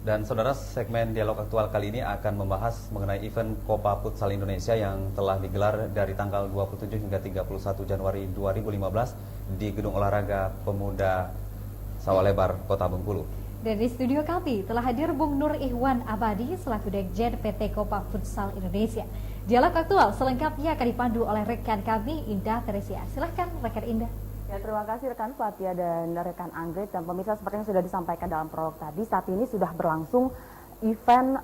Dan saudara, segmen dialog aktual kali ini akan membahas mengenai event Copa Futsal Indonesia yang telah digelar dari tanggal 27 hingga 31 Januari 2015 di Gedung Olahraga Pemuda Sawalebar, Kota Bengkulu. Dan di studio kami telah hadir Bung Nur Ihwan Abadi selaku Dekjen PT Copa Futsal Indonesia. Dialog aktual selengkapnya akan dipandu oleh rekan kami Indah Teresia. Silahkan rekan Indah. Ya, terima kasih rekan Fatia dan rekan Anggrit dan pemirsa, seperti yang sudah disampaikan dalam prolog tadi, saat ini sudah berlangsung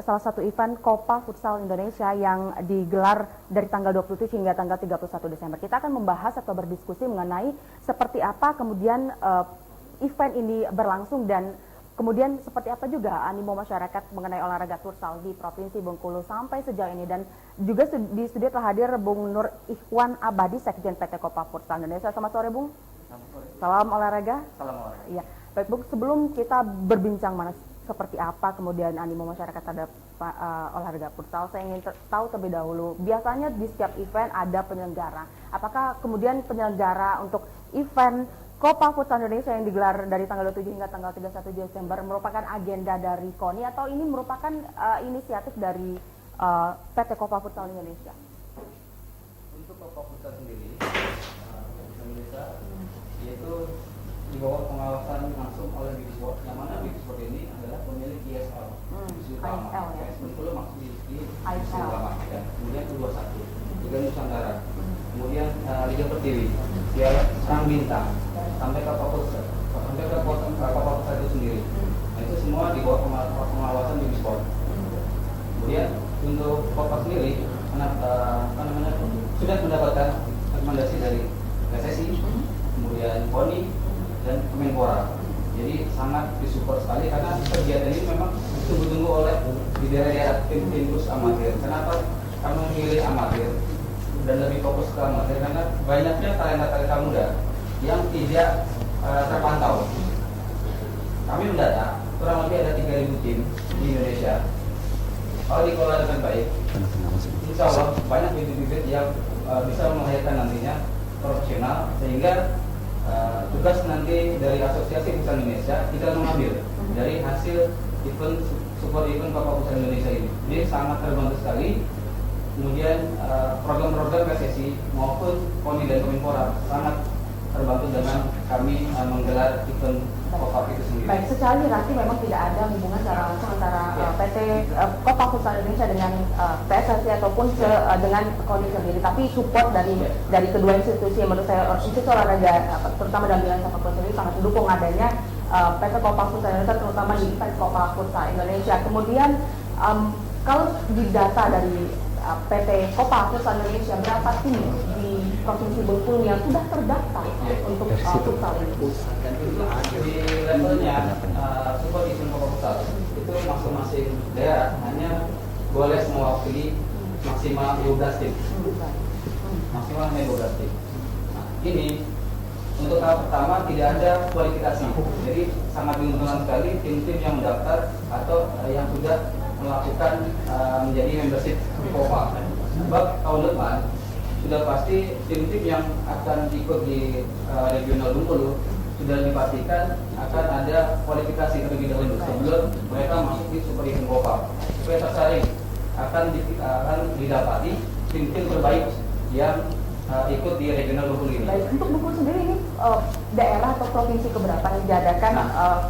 salah satu event Copa Futsal Indonesia yang digelar dari tanggal 27 hingga tanggal 31 Desember. Kita akan membahas atau berdiskusi mengenai seperti apa kemudian event ini berlangsung dan kemudian seperti apa juga animo masyarakat mengenai olahraga futsal di Provinsi Bengkulu sampai sejauh ini. Dan juga di studio telah hadir Bung Nur Ihwan Abadi, Sekjen PT Copa Futsal Indonesia. Selamat sore, Bung. Salam olahraga. Salam olahraga. Iya, baik Bung, sebelum kita berbincang seperti apa kemudian animo masyarakat terhadap olahraga futsal, saya ingin tahu terlebih dahulu. Biasanya di setiap event ada penyelenggara. Apakah kemudian penyelenggara untuk event Copa Futsal Indonesia yang digelar dari tanggal 27 hingga tanggal 31 Desember merupakan agenda dari KONI atau ini merupakan inisiatif dari PT Copa Futsal Indonesia? Untuk Copa Futsal sendiri, Indonesia yaitu di bawah pengawasan langsung oleh Big Sport, yang mana Big Sport ini adalah pemilik ISL, ISL ya. Bengkulu maksud di ISL. Utama, ya. Kemudian U21, Liga Nusantara, kemudian Liga Pertiwi, Piala Serang Bintang, sampai ke Copa Futsal itu sendiri. Nah, itu semua di bawah pengawasan Big Sport. Kemudian untuk Copa sendiri, sudah mendapatkan rekomendasi dari PSSI, kemudian KONI dan Kemenpora. Jadi sangat disupport sekali karena kegiatan ini memang ditunggu-tunggu oleh di daerah tim-tim khusus amatir. Kenapa kami memilih amatir dan lebih fokus ke amatir? Karena banyaknya talenta-talenta muda yang tidak terpantau. Kami mendata kurang lebih ada 3.000 tim di Indonesia. Kalau dikelola dengan baik, insya Allah banyak bibit-bibit yang bisa melahirkan nantinya profesional, sehingga tugas nanti dari Asosiasi Futsal Indonesia kita mengambil dari hasil support event Copa Futsal Indonesia ini. Ini sangat terbantu sekali. Kemudian program-program PSSI maupun KONI dan Kemenpora sangat terbantu dengan kami menggelar event Copa itu sendiri. Baik, secara hierarki memang tidak ada hubungan secara langsung antara PT Copa Futsal Indonesia dengan PSSI ataupun dengan KONI sendiri, tapi support dari kedua institusi yang menurut saya institusi olahraga terutama dalam bidang sepak bola sendiri sangat mendukung adanya PT Copa Futsal Indonesia, terutama di event Copa Futsal Indonesia. Kemudian kalau di data dari PT Copa Futsal Indonesia, berapa tim di Provinsi Bengkulu yang sudah terdaftar untuk futsal ini? Di levelnya support event Copa Futsal itu masing-masing daerah hanya boleh mewakili maksimal 12 tim. Maksimal 12 tim. Nah, ini untuk tahap pertama tidak ada kualifikasi. Jadi sangat diuntungkan sekali tim-tim yang mendaftar atau yang sudah melakukan menjadi membership Copa. Sebab tahun depan sudah pasti tim-tim yang akan ikut di regional Bengkulu sudah dipastikan akan ada kualifikasi terlebih dahulu sebelum mereka masuk di Super Event Copa. Supaya tersaring akan didapati tim-tim terbaik yang ikut di regional Bengkulu ini. Baik, untuk Bengkulu sendiri ini daerah atau provinsi keberapa yang diadakan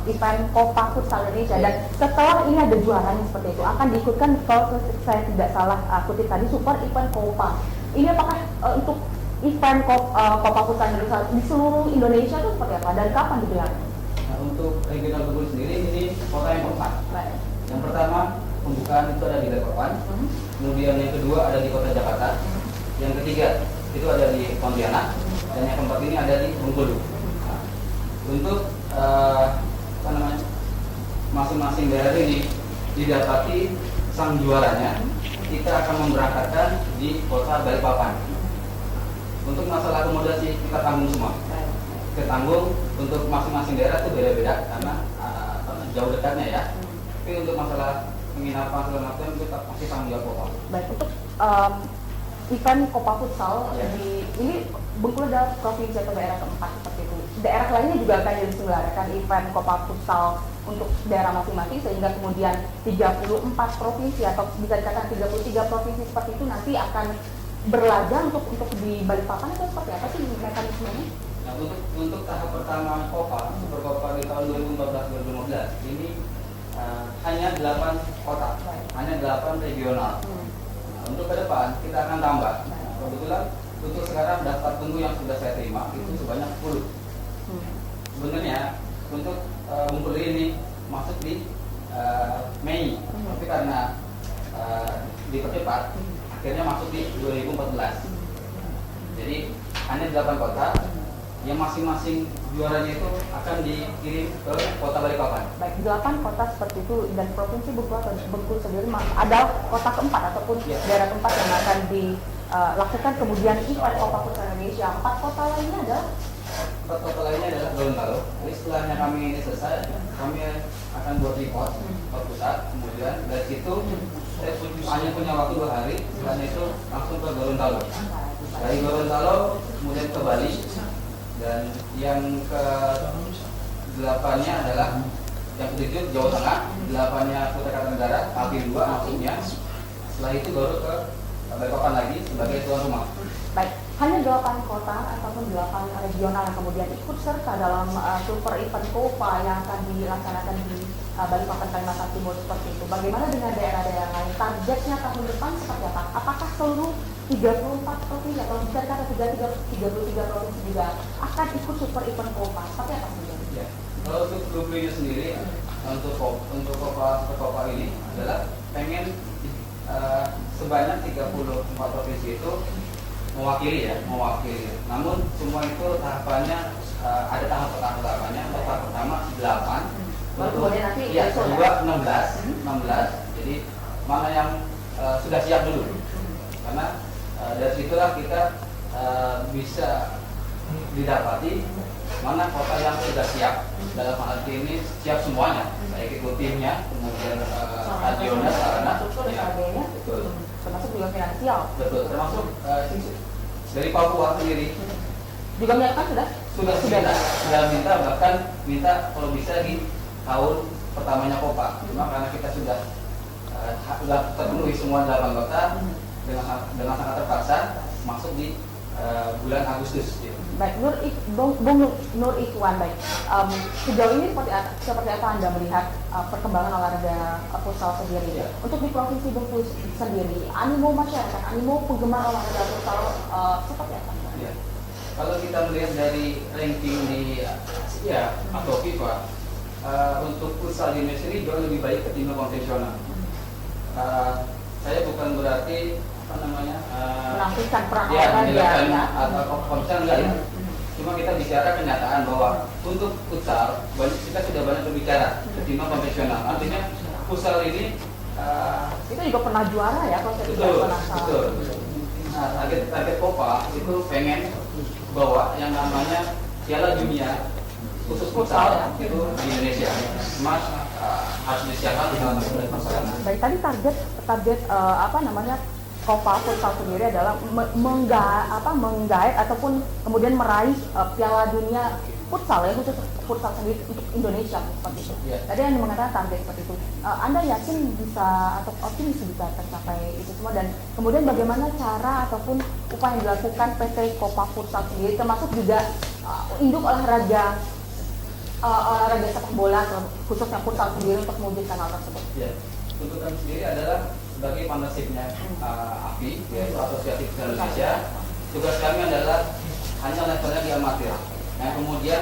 event Copa Futsal Indonesia, dan setelah ini ada juaranya seperti itu akan diikutkan, kalau saya tidak salah kutip tadi, Super Event Copa. Ini apakah untuk event Copa Futsal Indonesia di seluruh Indonesia itu seperti apa dan kapan digelar? Nah, untuk regional Bengkulu sendiri ini kota yang keempat. Baik. Yang pertama pembukaan itu ada di Balikpapan, kemudian yang kedua ada di Kota Jakarta, yang ketiga itu ada di Pontianak, dan yang keempat ini ada di Bengkulu. Nah, untuk masing-masing daerah ini didapati sang juaranya, kita akan memberangkatkan di Kota Balikpapan. Untuk masalah akomodasi kita tanggung semua. Kita tanggung untuk masing-masing daerah itu beda-beda karena jauh dekatnya ya. Tapi untuk masalah penginapan segala macam kita pasti tanggung jawab Copa. Baik, untuk event Copa Futsal Ya. ini Bengkulu adalah provinsi atau daerah keempat seperti itu. Daerah lainnya juga akan diselenggarakan event Copa Futsal untuk daerah masing-masing sehingga kemudian 34 provinsi atau bisa dikatakan 33 provinsi seperti itu nanti akan berlaga untuk di Balikpapan atau seperti apa sih mekanismenya? Nah, untuk tahap pertama Copa, Super Copa di tahun 2014-2015 ini hanya 8 kota, hanya 8 regional. Nah, untuk ke depan kita akan tambah. Nah, kebetulan untuk sekarang daftar tunggu yang sudah saya terima itu sebanyak 10. Sebenarnya untuk Bengkulu ini masuk di Mei, tapi karena dipercepat, akhirnya masuk di 2014. Jadi hanya 8 kota yang masing-masing juaranya itu akan dikirim ke kota Balikpapan. Baik, 8 kota seperti itu dan provinsi Bengkulu sendiri adalah kota keempat ataupun daerah keempat yang akan dilakukan kemudian event Copa Futsal Indonesia. 4 kota lainnya adalah 4 kota lainnya adalah Gorontalo. Jadi setelahnya kami ini selesai, kami akan buat report ke pusat. Kemudian dari situ saya hanya punya waktu 2 hari, setelahnya itu langsung ke Gorontalo. Dari Gorontalo kemudian ke Bali, dan yang ke-8-nya adalah yang ke-7 Jawa Tengah, 8-nya Kutai Kartanegara, Alpin 2 maksudnya. Setelah itu baru ke Balikpapan lagi sebagai tuan rumah. baik, hanya 8 kota ataupun 8 regional yang kemudian ikut serta dalam super event Copa yang akan dilaksanakan di Balikpapan Kalimantan Timur seperti itu. Bagaimana dengan daerah-daerah lain? Targetnya tahun depan seperti apa? Apakah seluruh 34 provinsi atau bisa dikatakan 33 provinsi juga akan ikut super event Copa? Seperti apa sebenarnya? Ya. Kalau untuk blueprintnya sendiri, untuk Copa ini adalah pengen sebanyak 34 provinsi itu mewakili. Namun semua itu tahapannya ada tahapannya. Untuk tahap pertama 8. Baru kemudian nanti ya, kedua 16. Jadi mana yang sudah siap dulu. Karena dari situlah kita bisa didapati mana kota yang sudah siap. Dalam hal ini siap semuanya, baik itu timnya, kemudian stadionnya, sarana, sebagainya, betul. termasuk juga finansial. Betul, termasuk dari Papua sendiri Juga menyatakan sudah minta kalau bisa di tahun pertamanya Copa. Cuma karena kita sudah terpenuhi semua 8 kota dengan sangat terpaksa masuk di bulan Agustus. Gitu. Baik, Nur Ikhwan, baik. Sejauh ini seperti apa Anda melihat perkembangan olahraga futsal sendiri? Ya. Untuk di Provinsi Bengkulu sendiri, animo masyarakat, animo penggemar olahraga futsal seperti apa? Ya. Kalau kita melihat dari ranking di Asia atau FIFA, untuk futsal di Indonesia ini jauh lebih baik ketimbang konvensional. Saya bukan berarti menampilkan perang olahraga atau konvensional enggak ya. Cuma kita bicara kenyataan bahwa untuk futsal kita sudah banyak berbicara ketimbang konvensional. Artinya futsal ini itu juga pernah juara ya kalau saya tidak pernah salah. Betul. Nah, target Copa itu pengen bawa yang namanya Piala Dunia khusus futsal itu di Indonesia. Mas harus disiapkan di dalam perjalanan. Baik, tadi target Copa Futsal sendiri adalah menggait ataupun kemudian meraih Piala Dunia futsal ya, khusus futsal sendiri untuk Indonesia seperti itu. Yeah. Tadi Anda mengatakan target seperti itu. Anda yakin bisa atau optimis bisa tercapai itu semua, dan kemudian bagaimana cara ataupun upaya yang dilakukan PT Copa Futsal sendiri, termasuk juga induk olahraga sepak bola khususnya futsal sendiri untuk mewujudkan hal tersebut. Ya, tuntutan sendiri adalah sebagai partnershipnya AFI, yaitu Asosiasi Futsal Indonesia. Tugas kami adalah hanya levelnya di amatir. Yang kemudian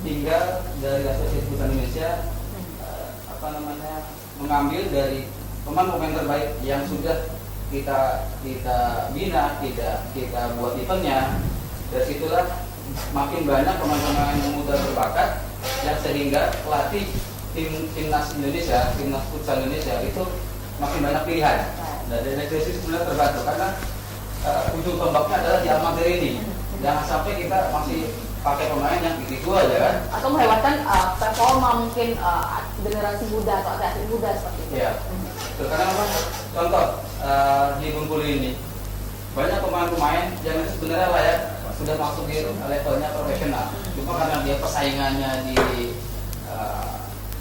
tinggal dari Asosiasi Futsal Indonesia mengambil dari pemain-pemain terbaik yang sudah kita bina, kita buat eventnya. Dari situlah makin banyak pemain-pemain yang muda berbakat yang sehingga pelatih timnas Indonesia, timnas futsal Indonesia itu makin banyak pilihan. Dan dari sisi sebenarnya terbantu karena ujung tombaknya adalah di amatir ini. Jangan sampai kita masih pakai pemain yang itu aja kan? Atau melewatkan performa mungkin generasi muda atau atlet muda seperti itu. Iya. Karena memang contoh di Bengkulu ini banyak pemain-pemain yang sebenarnya layak sudah masuk di levelnya profesional. Cuma karena dia persaingannya di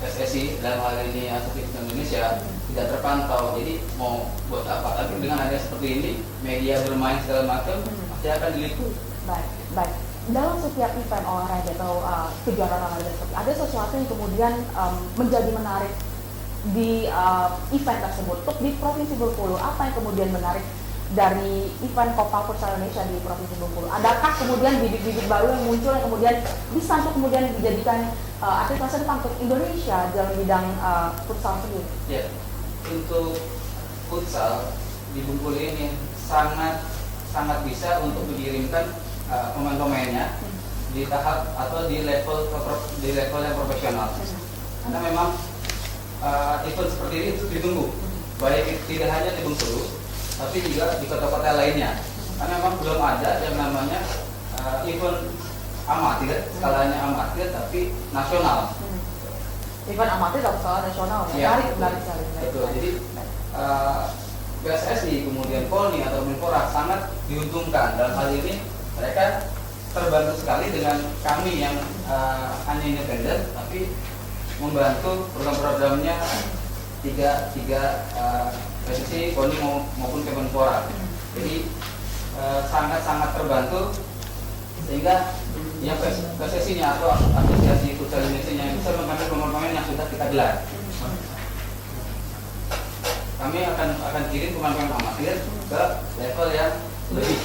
PSSI dalam hal ini Asosiasi Indonesia tidak terpantau. Jadi mau buat apa? Tapi dengan adanya seperti ini, media bermain segala macam pasti akan diliput. Baik, baik. Dalam setiap event olahraga atau kejuaraan olahraga seperti ada sesuatu yang kemudian menjadi menarik di event tersebut. Untuk di Provinsi Bengkulu, apa yang kemudian menarik dari event Copa Futsal Indonesia di Provinsi Bengkulu? Adakah kemudian bibit-bibit baru yang muncul yang kemudian bisa untuk kemudian dijadikan atlet masa depan untuk Indonesia dalam bidang futsal sendiri? Ya, untuk futsal di Bengkulu ini sangat bisa untuk mengirimkan pemain-pemainnya di tahap atau di level yang profesional. Karena memang event seperti ini itu ditunggu, baik tidak hanya di Bengkulu, tapi juga di kota-kota lainnya. Karena memang belum ada yang namanya event amatir, skalanya amatir tapi nasional. Event amatir dalam skala nasional, Ya, menarik sekali. Betul. Jadi PSSI kemudian PONI atau Menpora sangat diuntungkan dalam hal ini. Mereka terbantu sekali dengan kami yang hanya independen, tapi membantu program-programnya tiga PSSI, PONI maupun Kemenpora. Jadi sangat terbantu sehingga yang PSSI-nya atau Asosiasi Futsal Indonesia bisa mengambil pemain-pemain yang sudah kita gelar. Kami akan kirim pemain-pemain amatir ke level yang lebih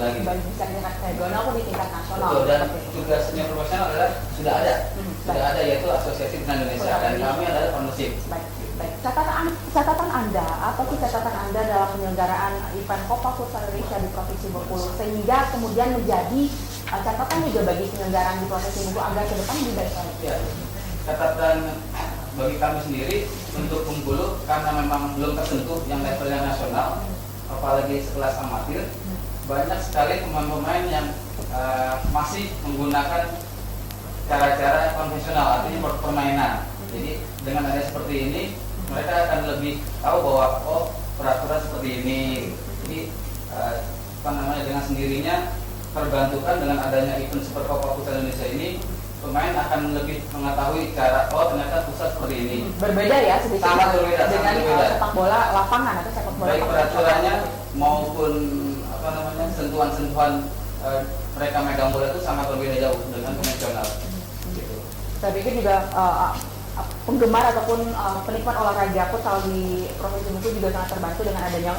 lagi. Bisa di tingkat regional maupun di tingkat nasional. Betul, dan tugasnya profesional adalah sudah ada yaitu Asosiasi Futsal Indonesia dan kami adalah partnership. Baik. Catatan Anda, apa sih catatan Anda dalam penyelenggaraan event Copa Futsal Indonesia di Provinsi Bengkulu sehingga kemudian menjadi catatan juga bagi penyelenggaraan di Provinsi Bengkulu agar ke depan lebih baik lagi? Ya, catatan bagi kami sendiri untuk Bengkulu karena memang belum tersentuh yang levelnya nasional, apalagi sekelas amatir, banyak sekali pemain-pemain yang masih menggunakan cara-cara konvensional, artinya permainan. Jadi dengan adanya seperti ini, mereka akan lebih tahu bahwa peraturan seperti ini. Jadi dengan sendirinya terbantukan dengan adanya event Super Copa Futsal Indonesia ini, pemain akan lebih mengetahui cara ternyata pusat seperti ini. Berbeda ya sedikit Sangat berbeda, dengan sepak bola lapangan atau sepak bola. Baik peraturannya maupun sentuhan-sentuhan mereka megang bola itu sangat berbeda jauh dengan konvensional. Gitu. Saya pikir juga penggemar ataupun penikmat olahraga futsal di Provinsi Bengkulu juga sangat terbantu dengan adanya